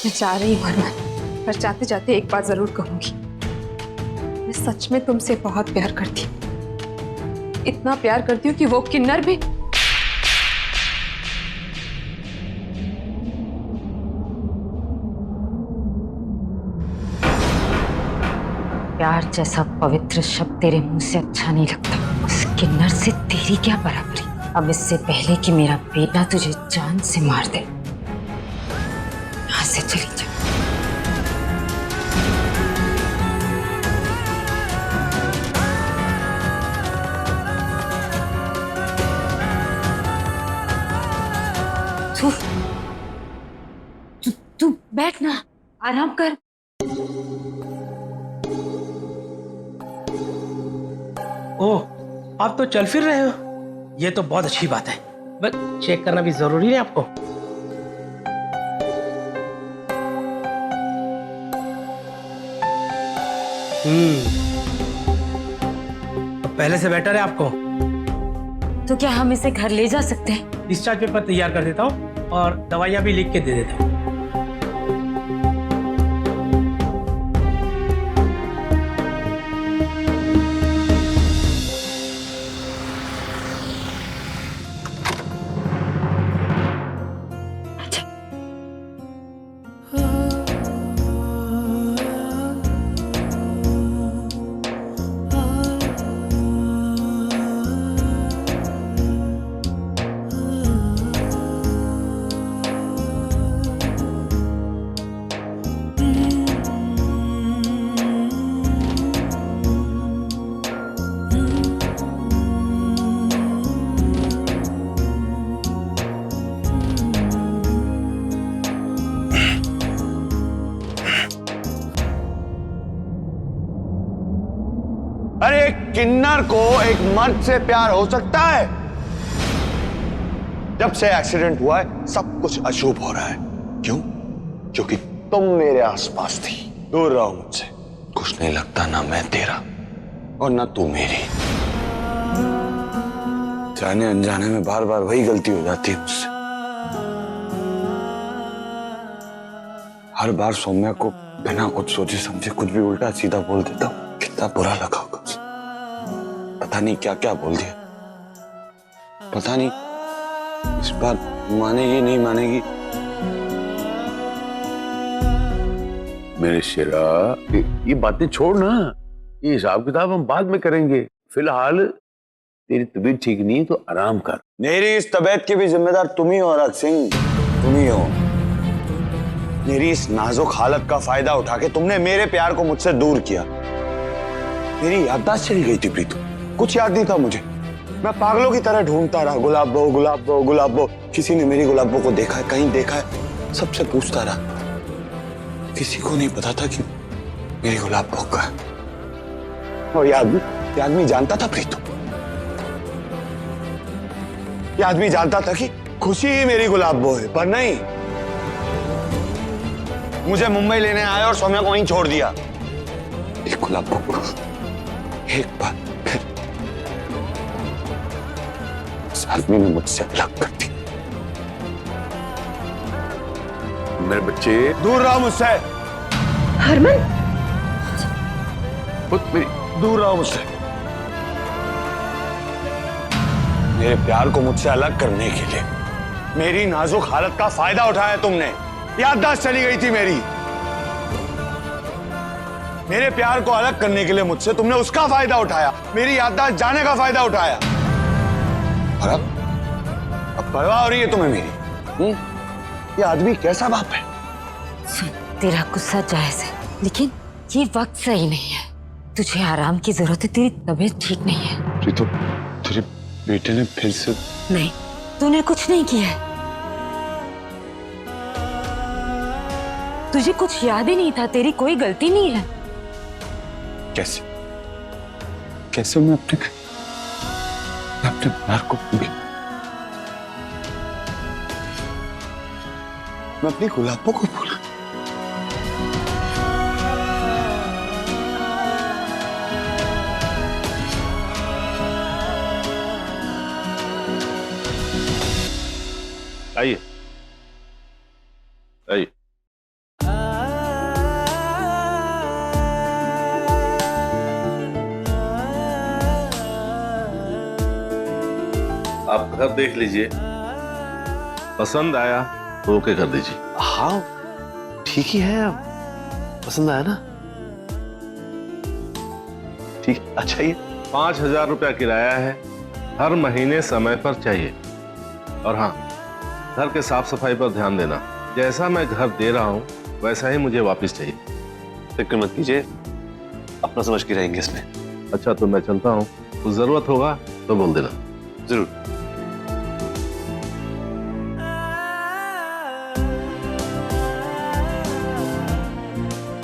मैं जा रही हूँ हरमान, पर जाते जाते एक बात जरूर कहूंगी। मैं सच में तुमसे बहुत प्यार करती हूँ, इतना प्यार करती हूँ कि वो किन्नर भी। प्यार जैसा पवित्र शब्द तेरे मुंह से अच्छा नहीं लगता। उस किन्नर से तेरी क्या बराबरी। अब इससे पहले कि मेरा बेटा तुझे जान से मार दे, यहाँ से चली जा। तू बैठ ना, आराम कर। ओह, आप तो चल फिर रहे हो, ये तो बहुत अच्छी बात है। बस चेक करना भी जरूरी है आपको। तो पहले से बेटर है आपको। तो क्या हम इसे घर ले जा सकते हैं? डिस्चार्ज पेपर तैयार कर देता हूँ और दवाइयाँ भी लिख के दे देता हूँ। अरे एक किन्नर को एक मर्द से प्यार हो सकता है? जब से एक्सीडेंट हुआ है सब कुछ अशुभ हो रहा है। क्यों? क्योंकि तुम मेरे आसपास थी। दूर रहो मुझसे। कुछ नहीं लगता, ना मैं तेरा और ना तू मेरी। जाने अनजाने में बार बार वही गलती हो जाती है मुझसे। हर बार सौम्या को बिना कुछ सोचे समझे कुछ भी उल्टा सीधा बोल देता हूँ। कितना बुरा लगा होगा उसे। पता नहीं क्या क्या बोल दिया। पता नहीं इस बार मानेगी नहीं मानेगी। मेरे शेरा, ये बातें छोड़ ना, ये हिसाब किताब हम बाद में करेंगे। फिलहाल तेरी तबीयत ठीक नहीं है तो आराम कर। मेरी इस तबीयत की भी जिम्मेदार तुम ही हो रख सिंह, तुम ही हो। मेरी इस नाजुक हालत का फायदा उठा के तुमने मेरे प्यार को मुझसे दूर किया। मेरी याददाश्त चली गई थी प्रीतू, कुछ याद नहीं था मुझे। मैं पागलों की तरह ढूंढता रहा, गुलाबो गुलाबो गुलाबो। किसी ने मेरी गुलाबो को देखा है, कहीं देखा है, सबसे पूछता रहा। किसी को नहीं पता था कि मेरी गुलाबो का है। और ये आदमी जानता था प्रीतू, ये आदमी जानता था कि खुशी ही मेरी गुलाबो है, पर नहीं। मुझे मुंबई लेने आया और सौम्या को वहीं छोड़ दिया। एक गुलाबो को एक बार फिर इस आदमी ने मुझसे अलग कर दी। मेरे बच्चे दूर रहो मुझसे। हरमान, मेरी दूर रहो मुझसे। मेरे प्यार को मुझसे अलग करने के लिए मेरी नाजुक हालत का फायदा उठाया तुमने। याददाश्त चली गई थी मेरी। मेरे प्यार को अलग करने के लिए मुझसे तुमने उसका फायदा उठाया, मेरी याददाश्त जाने का फायदा उठाया। और अब परवाह हो रही है तुम्हें मेरी? ये आदमी कैसा बाप है? सुन, तेरा गुस्सा जायज है, लेकिन ये वक्त सही नहीं है। तुझे आराम की जरूरत है, तेरी तबीयत ठीक नहीं है। प्रीतु, तेरे बेटे ने फिर से? नहीं, तूने कुछ नहीं किया है। तुझे कुछ याद ही नहीं था, तेरी कोई गलती नहीं है। कैसे कैसे मैं अपने प्यार को भूल गया? मैं अपनी गुलाबों को भूल गया। आइए आइए। आप घर देख लीजिए, पसंद आया तो ओके कर दीजिए। हाँ ठीक ही है, पसंद आया ना? ठीक, अच्छा ही है। 5,000 रुपया किराया है, हर महीने समय पर चाहिए। और हाँ, घर के साफ सफाई पर ध्यान देना। जैसा मैं घर दे रहा हूँ वैसा ही मुझे वापस चाहिए। फिक्र मत कीजिए, अपना समझ के रहेंगे इसमें। अच्छा तो मैं चलता हूँ, कुछ जरूरत होगा तो बोल देना। जरूर।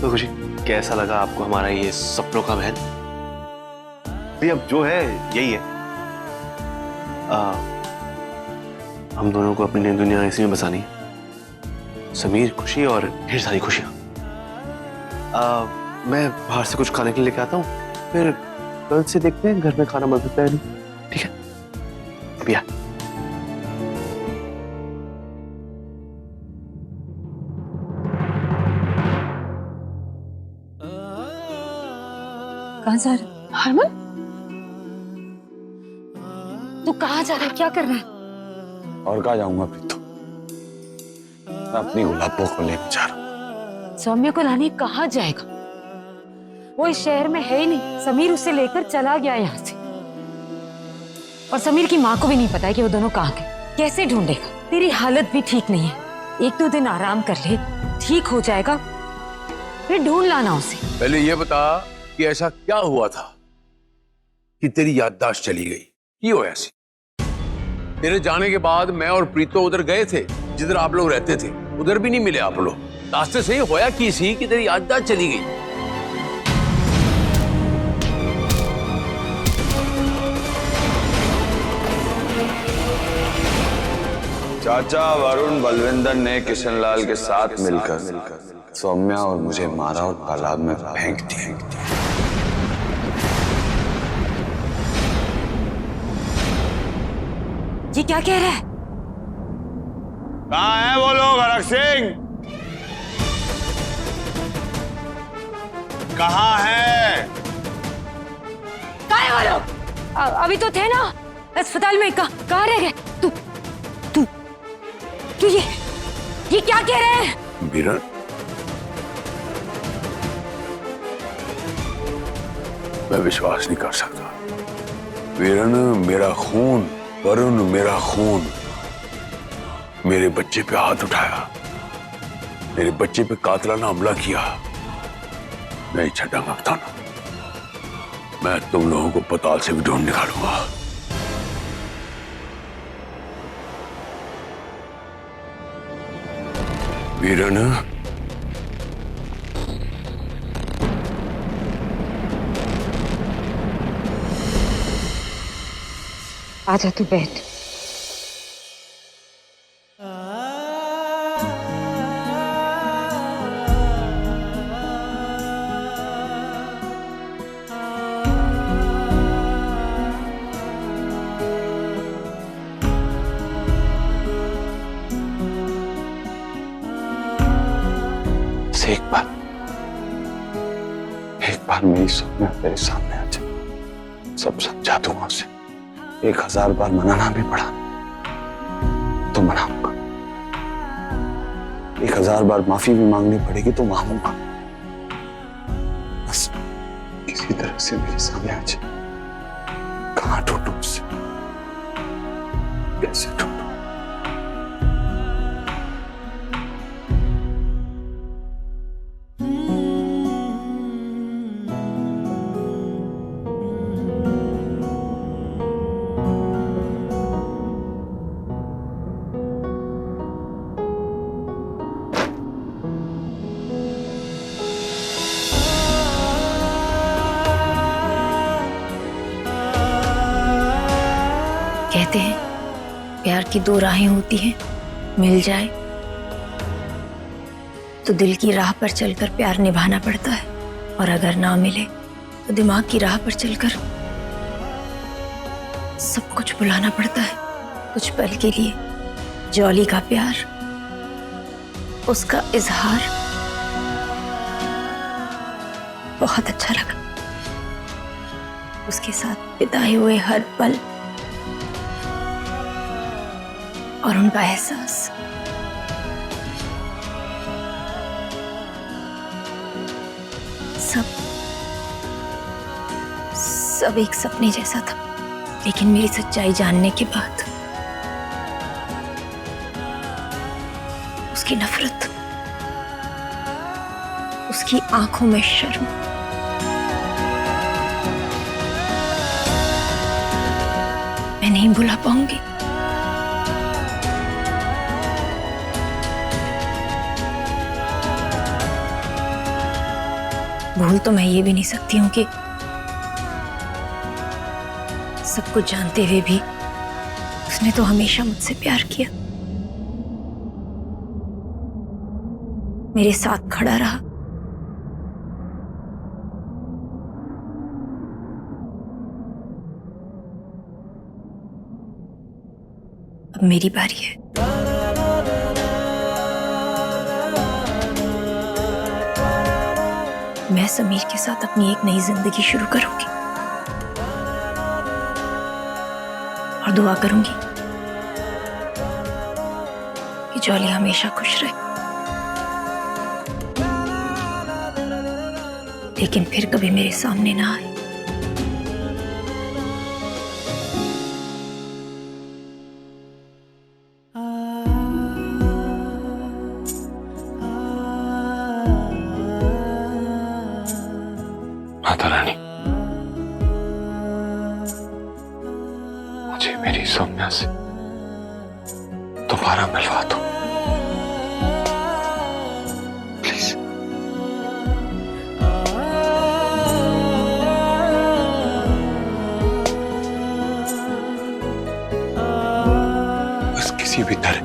तो खुशी, कैसा लगा आपको हमारा ये सपनों का महल? भाई अब जो है यही है। हम दोनों को अपनी नई दुनिया इसी में बसानी है। समीर, खुशी और ढेर सारी खुशियां। मैं बाहर से कुछ खाने के लिए लेके आता हूँ, फिर कल से देखते हैं घर में खाना बन सकता है नहीं। ठीक है भैया। कहाँ जा रहा है? हरमन, तू कहाँ जा रहा है? क्या कर रहा है? और कहाँ जाऊंगा प्रीतो, मैं अपनी गुलाबों को लेकर जा रहा हूँ। सौम्य को लाने कहाँ जाएगा? वो इस शहर में है ही नहीं। समीर उसे लेकर चला गया यहाँ से, और समीर की माँ को भी नहीं पता है कि वो दोनों कहाँ गए। कैसे ढूंढेगा? तेरी हालत भी ठीक नहीं है, 1-2 दिन आराम कर ले, ठीक हो जाएगा, फिर ढूंढ लाना उसे। पहले ये बता कि ऐसा क्या हुआ था कि तेरी याददाश्त चली गई? क्यों ऐसी? तेरे जाने के बाद मैं और प्रीतो उधर गए थे जिधर आप लोग रहते थे, उधर भी नहीं मिले आप लोग। रास्ते से ही होया की सी कि तेरी याददाश्त चली गई। चाचा वरुण बलविंदर ने किशनलाल के साथ मिलकर सौम्या और मुझे मारा और तालाब में फेंक दिया। ये क्या कह रहा है? कहाँ है वो लोग? हरक सिंह कहाँ है? कहाँ है वो लोग? अभी तो थे ना अस्पताल में। कहाँ रह गए? तू ये क्या कह रहे हैं? बीरन, मैं विश्वास नहीं कर सकता। बीरन, मेरा खून, वरुण मेरा खून, मेरे बच्चे पे हाथ उठाया, मेरे बच्चे पे कातिलाना हमला किया। नहीं छटा मांगता ना, मैं तुम लोगों को पताल से भी ढूंढ निकालूंगा। वीरन, आजा, तू बैठ। एक बार मेरी सौम्या तेरे सामने आ जाए, सब समझा दूंगा उसे। 1000 बार मनाना भी पड़ा तो मनाऊंगा, 1000 बार माफी भी मांगनी पड़ेगी तो मांगूंगा। बस किसी तरह से मेरे सामने आ जाए। कहाँ ढूंढूं उसे, कैसे ढूंढूं? कहते हैं प्यार की 2 राहें होती हैं, मिल जाए तो दिल की राह पर चलकर प्यार निभाना पड़ता है, और अगर ना मिले तो दिमाग की राह पर चलकर सब कुछ भुलाना पड़ता है। कुछ पल के लिए जॉली का प्यार, उसका इजहार बहुत अच्छा लगा। उसके साथ बिताए हुए हर पल और उनका एहसास। सब एक सपने जैसा था, लेकिन मेरी सच्चाई जानने के बाद उसकी नफरत, उसकी आंखों में शर्म, मैं नहीं भुला पाऊंगी। भूल तो मैं ये भी नहीं सकती हूं कि सब कुछ जानते हुए भी उसने तो हमेशा मुझसे प्यार किया, मेरे साथ खड़ा रहा। अब मेरी बारी है। मैं समीर के साथ अपनी एक नई जिंदगी शुरू करूंगी और दुआ करूंगी कि जॉली हमेशा खुश रहे, लेकिन फिर कभी मेरे सामने ना आए। माता रानी, मुझे मेरी सौम्या से दोबारा मिलवा दो प्लीज। बस किसी भी तरह